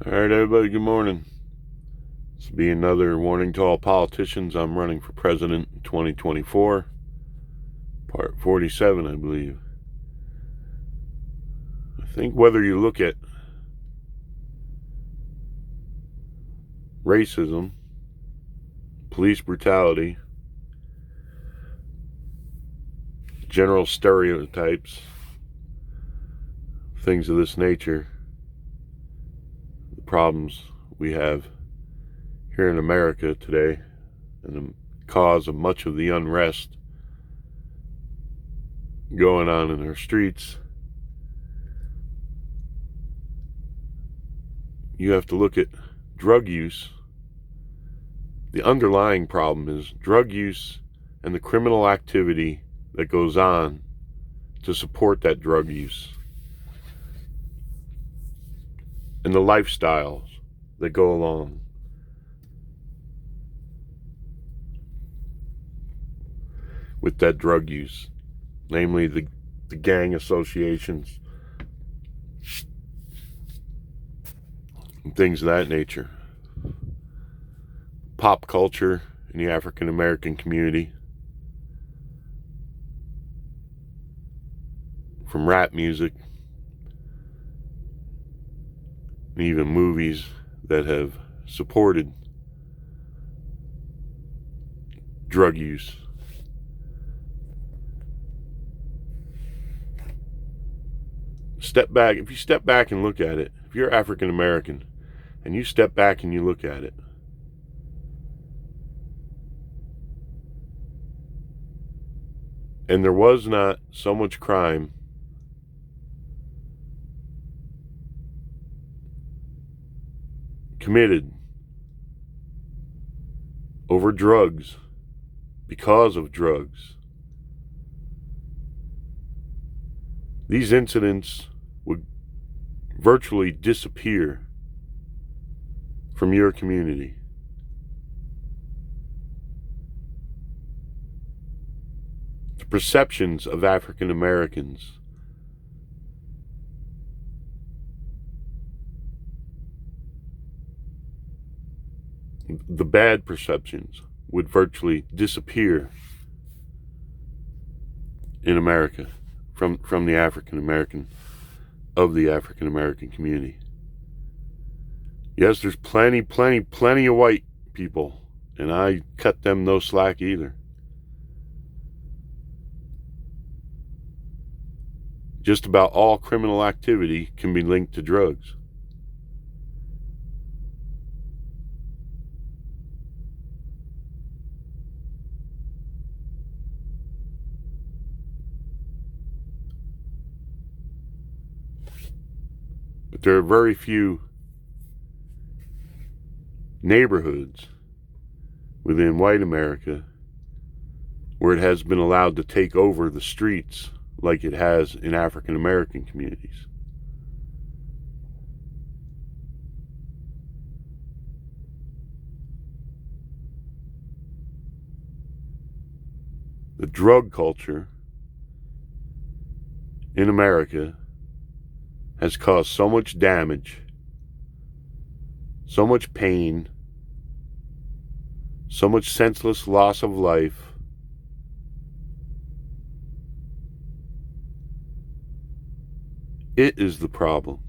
All right, everybody, good morning. This will be another warning to all politicians. I'm running for president in 2024, part 47, I believe. I think whether you look at racism, police brutality, general stereotypes, things of this nature, the problems we have here in America today, and the cause of much of the unrest going on in our streets, you have to look at drug use. The underlying problem is drug use and the criminal activity that goes on to support that drug use, and the lifestyles that go along with that drug use, namely the gang associations and things of that nature. Pop culture in the African American community, from rap music, and even movies that have supported drug use. If you step back and look at it, if you're African American and you step back and you look at it, and there was not so much crime committed over drugs, because of drugs, these incidents would virtually disappear from your community. The perceptions of African Americans, the bad perceptions, would virtually disappear in America from the African American, of the African American community. Yes, there's plenty of white people, and I cut them no slack either. Just about all criminal activity can be linked to drugs. But there are very few neighborhoods within white America where it has been allowed to take over the streets like it has in African American communities. The drug culture in America has caused so much damage, so much pain, so much senseless loss of life. It is the problem.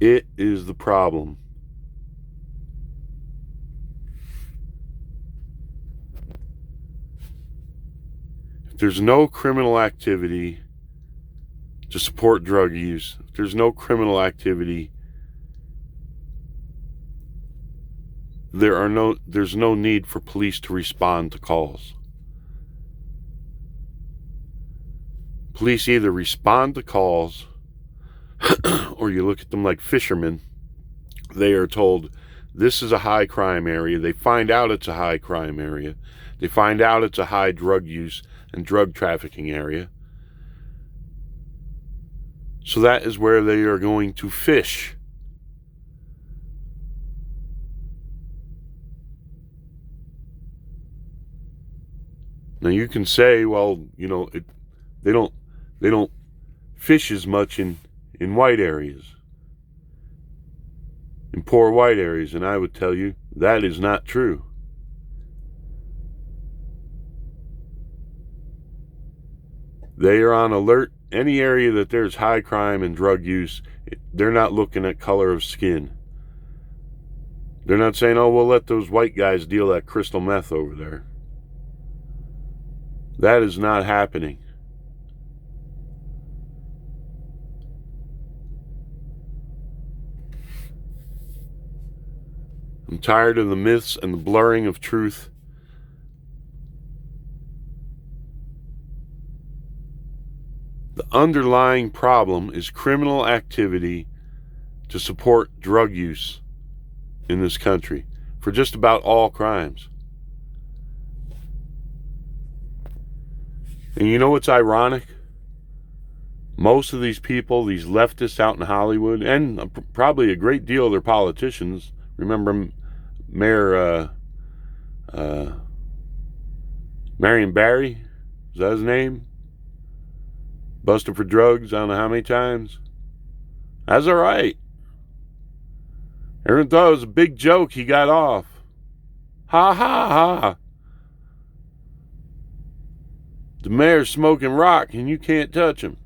It is the problem. If there's no criminal activity to support drug use, if there's no criminal activity, there's no need for police to respond to calls. Police either respond to calls or you look at them like fishermen. They are told this is a high crime area. They find out it's a high crime area. They find out it's a high drug use and drug trafficking area. So that is where they are going to fish. Now you can say, well, they don't fish as much in in white areas, in poor white areas, and I would tell you that is not true. They are on alert. Any area that there's high crime and drug use, they're not looking at color of skin. They're not saying, oh, we'll let those white guys deal that crystal meth over there. That is not happening. I'm tired of the myths and the blurring of truth. The underlying problem is criminal activity to support drug use in this country for just about all crimes. And you know what's ironic? Most of these people, these leftists out in Hollywood, and probably a great deal of their politicians, remember Mayor Marion Barry? Is that his name? Busted for drugs, I don't know how many times. That's all right. Everyone thought it was a big joke. He got off. Ha ha ha. The mayor's smoking rock and you can't touch him.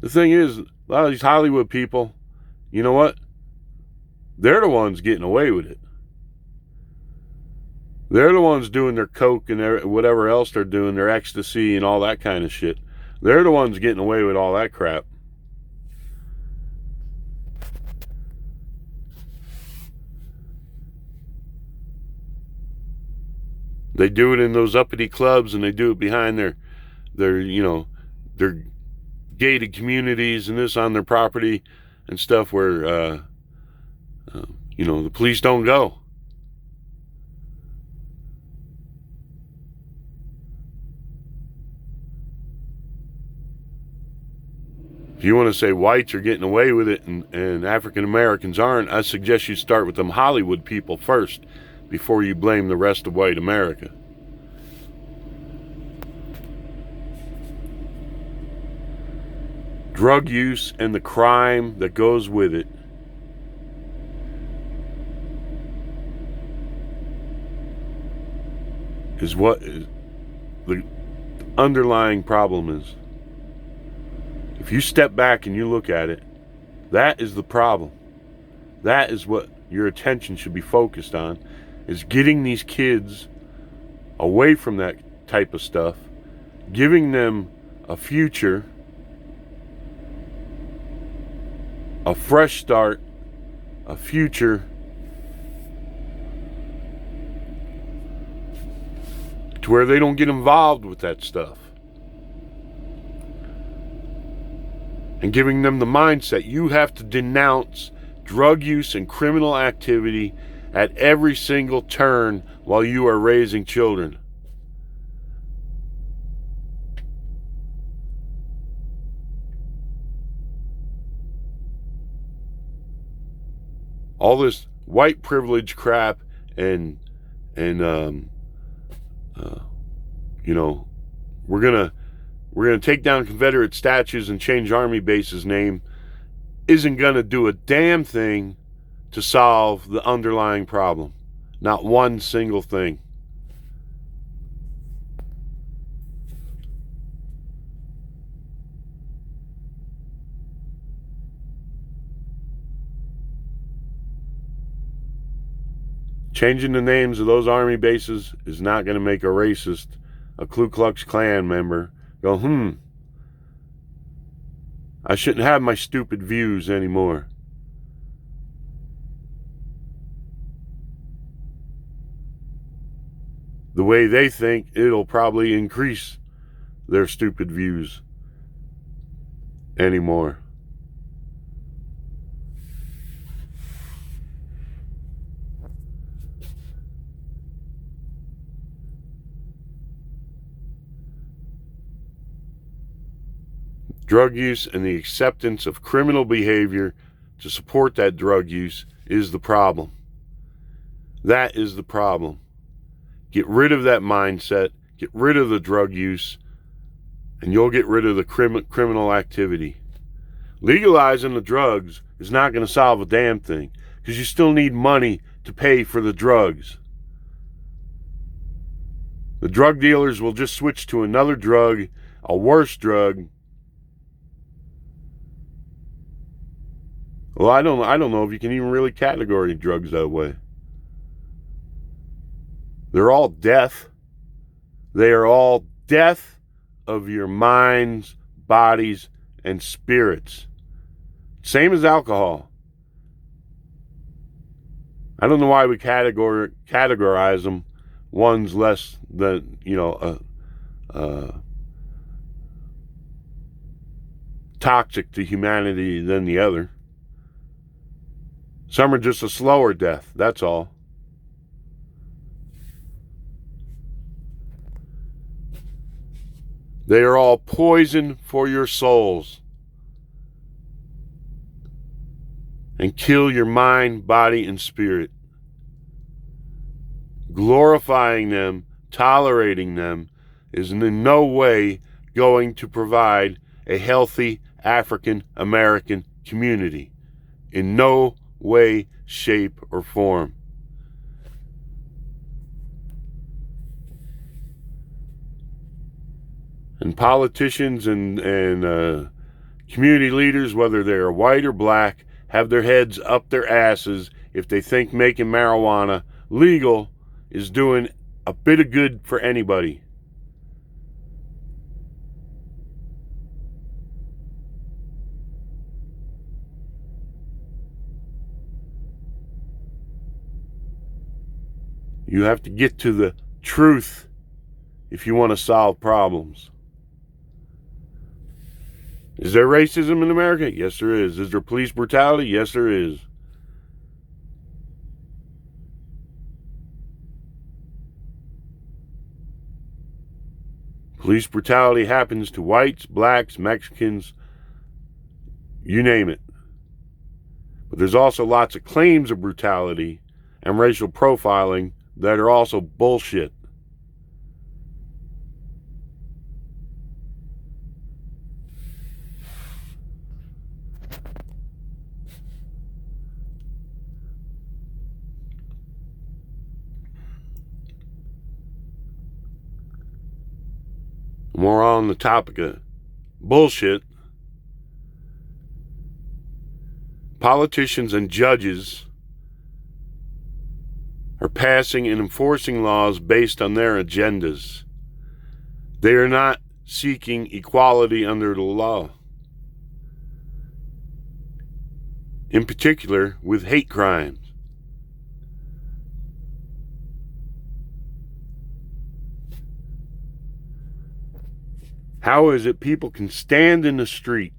The thing is, a lot of these Hollywood people, you know what? They're the ones getting away with it. They're the ones doing their coke and their whatever else they're doing, their ecstasy and all that kind of shit. They're the ones getting away with all that crap. They do it in those uppity clubs, and they do it behind their their gated communities and this on their property and stuff where the police don't go. If you want to say whites are getting away with it and African Americans aren't, I suggest you start with them Hollywood people first before you blame the rest of white America. Drug use and the crime that goes with it is what the underlying problem is. If you step back and you look at it, that is the problem. That is what your attention should be focused on, is getting these kids away from that type of stuff, giving them a future, a fresh start, a future to where they don't get involved with that stuff. And giving them the mindset, you have to denounce drug use and criminal activity at every single turn while you are raising children. All this white privilege crap and we're gonna take down Confederate statues and change Army bases' name isn't gonna do a damn thing to solve the underlying problem. Not one single thing. Changing the names of those army bases is not going to make a racist, a Ku Klux Klan member, go, I shouldn't have my stupid views anymore. The way they think, it'll probably increase their stupid views anymore. Drug use and the acceptance of criminal behavior to support that drug use is the problem. That is the problem. Get rid of that mindset, get rid of the drug use, and you'll get rid of the criminal activity. Legalizing the drugs is not going to solve a damn thing, because you still need money to pay for the drugs. The drug dealers will just switch to another drug, a worse drug. Well, I don't know if you can even really categorize drugs that way. They're all death. They are all death of your minds, bodies, and spirits. Same as alcohol. I don't know why we categorize them. One's less than, toxic to humanity than the other. Some are just a slower death, that's all. They are all poison for your souls and kill your mind, body, and spirit. Glorifying them, tolerating them, is in no way going to provide a healthy African American community. In no way, shape, or form. And politicians and community leaders, whether they are white or black, have their heads up their asses if they think making marijuana legal is doing a bit of good for anybody. You have to get to the truth if you want to solve problems. Is there racism in America? Yes, there is. Is there police brutality? Yes, there is. Police brutality happens to whites, blacks, Mexicans, you name it. But there's also lots of claims of brutality and racial profiling that are also bullshit. More on the topic of bullshit. Politicians and judges are passing and enforcing laws based on their agendas. They are not seeking equality under the law. In particular, with hate crimes. How is it people can stand in the street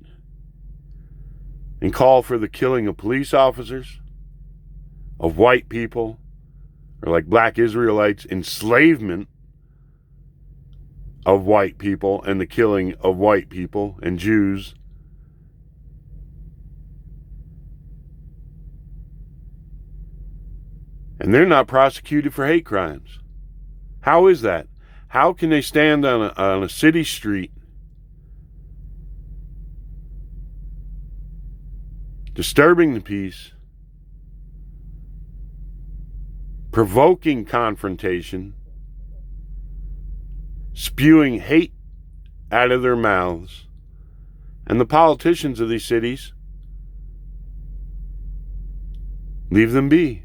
and call for the killing of police officers, of white people, or like black Israelites, enslavement of white people and the killing of white people and Jews, and they're not prosecuted for hate crimes? How is that? How can they stand on a city street disturbing the peace, provoking confrontation, spewing hate out of their mouths, and the politicians of these cities leave them be?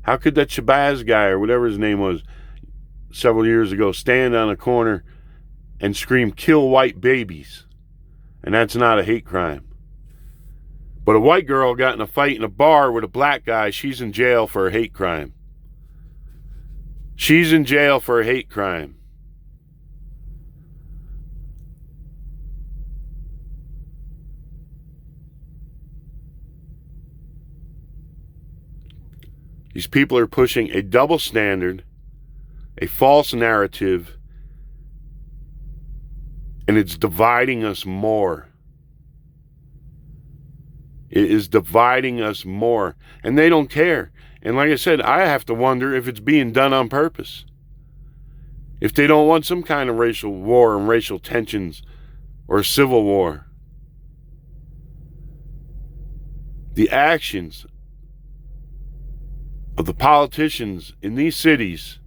How could that Shabazz guy, or whatever his name was, several years ago, stand on a corner and scream, "Kill white babies"? And that's not a hate crime. But a white girl got in a fight in a bar with a black guy. She's in jail for a hate crime. She's in jail for a hate crime. These people are pushing a double standard, a false narrative, and it's dividing us more. It is dividing us more, and they don't care. And like I said, I have to wonder if it's being done on purpose. if they don't want some kind of racial war and racial tensions or civil war. The actions of the politicians in these cities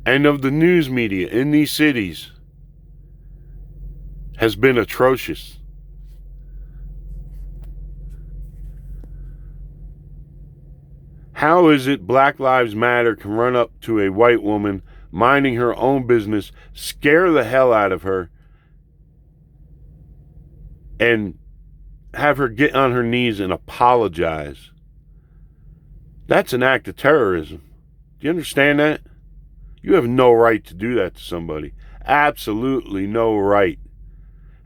and of the news media in these cities has been atrocious. How is it Black Lives Matter can run up to a white woman minding her own business, scare the hell out of her, and have her get on her knees and apologize? That's an act of terrorism. Do you understand that? You have no right to do that to somebody. Absolutely no right.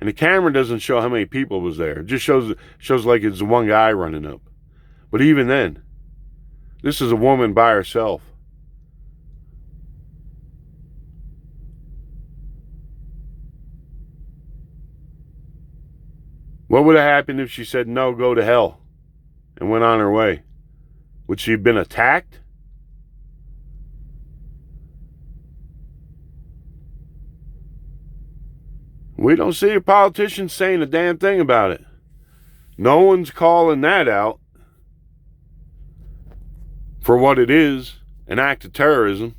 And the camera doesn't show how many people was there. It just shows like it's one guy running up. But even then, this is a woman by herself. What would have happened if she said, no, go to hell, and went on her way? Would she have been attacked? We don't see a politician saying a damn thing about it. No one's calling that out for what it is, an act of terrorism.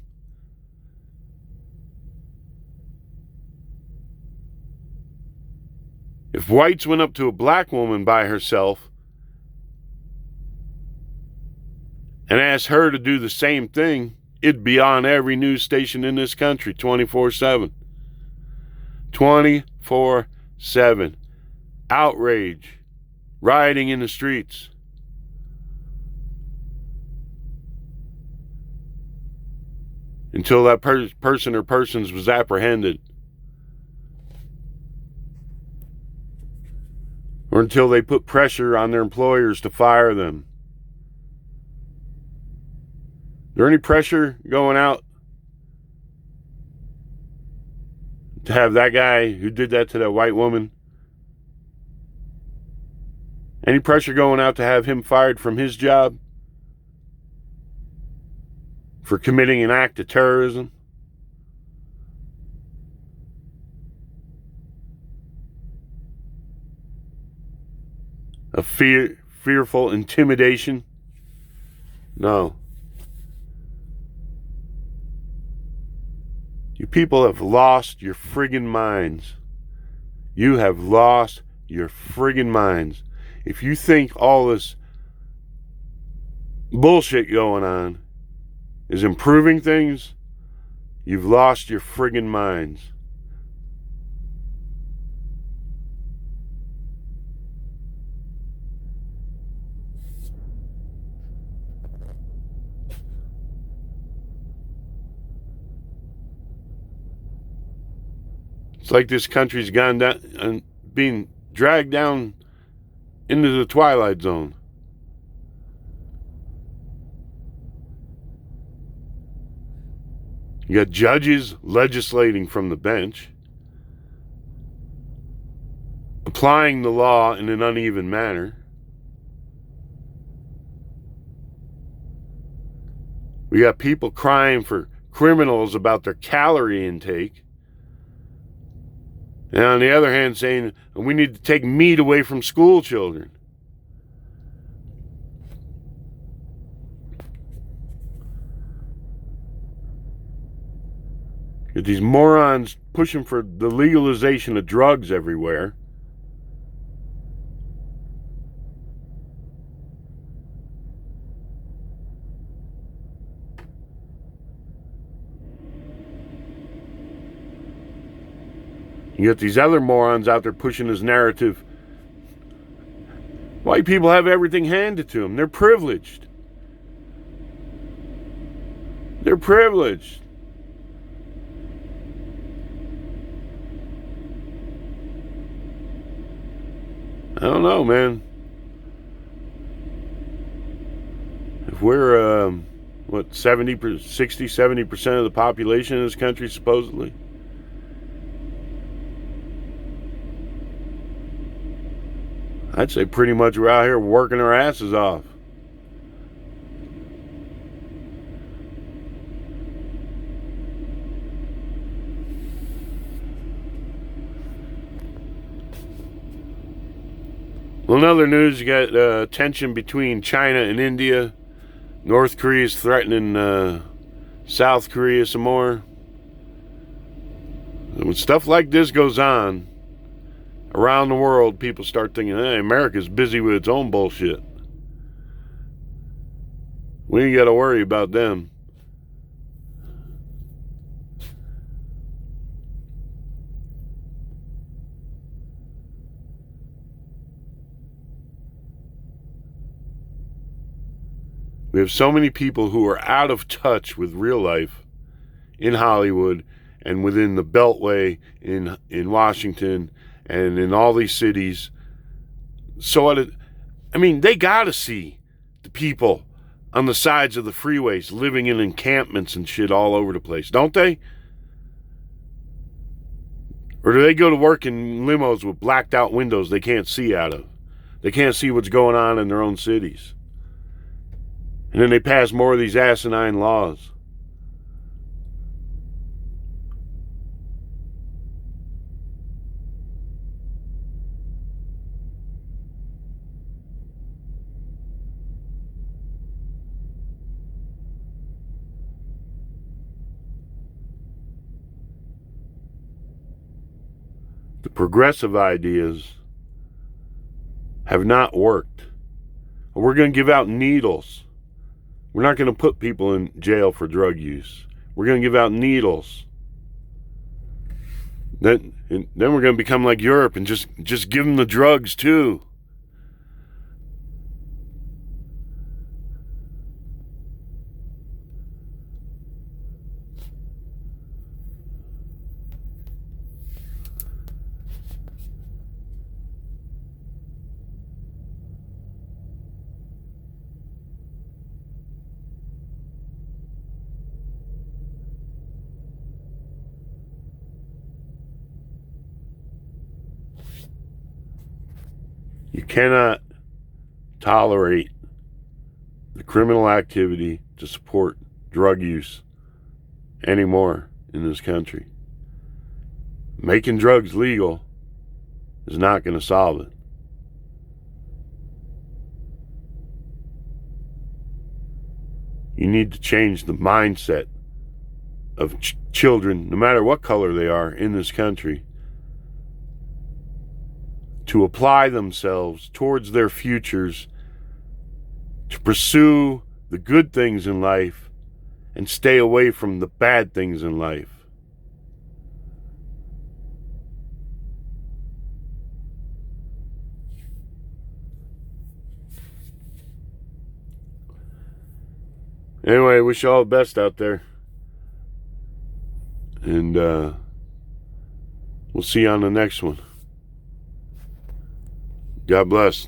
If whites went up to a black woman by herself and asked her to do the same thing, it'd be on every news station in this country 24/7. 24/7. Outrage. Rioting in the streets. Until that person or persons was apprehended. Or until they put pressure on their employers to fire them. Is there any pressure going out to have that guy who did that to that white woman? Any pressure going out to have him fired from his job for committing an act of terrorism? A fearful intimidation? No. You people have lost your friggin' minds. You have lost your friggin' minds. If you think all this bullshit going on is improving things, you've lost your friggin' minds. It's like this country's gone down and being dragged down into the twilight zone. You got judges legislating from the bench, applying the law in an uneven manner. We got people crying for criminals about their calorie intake. And on the other hand, saying we need to take meat away from school children. Get these morons pushing for the legalization of drugs everywhere. You got these other morons out there pushing this narrative. White people have everything handed to them. They're privileged. They're privileged. I don't know, man. If we're, 70% of the population in this country, supposedly. I'd say pretty much we're out here working our asses off. Well, in other news, you got tension between China and India. North Korea is threatening South Korea some more. And when stuff like this goes on around the world, people start thinking, hey, America's busy with its own bullshit. We ain't got to worry about them. We have so many people who are out of touch with real life in Hollywood and within the Beltway in Washington and in all these cities. So, they got to see the people on the sides of the freeways living in encampments and shit all over the place, don't they? Or do they go to work in limos with blacked out windows they can't see out of? They can't see what's going on in their own cities. And then they pass more of these asinine laws. The progressive ideas have not worked. We're going to give out needles. We're not going to put people in jail for drug use. We're going to give out needles. Then we're going to become like Europe and just give them the drugs too. You cannot tolerate the criminal activity to support drug use anymore in this country. Making drugs legal is not going to solve it. You need to change the mindset of children, no matter what color they are in this country, to apply themselves towards their futures, to pursue the good things in life and stay away from the bad things in life. Anyway, wish you all the best out there. And we'll see you on the next one. God bless.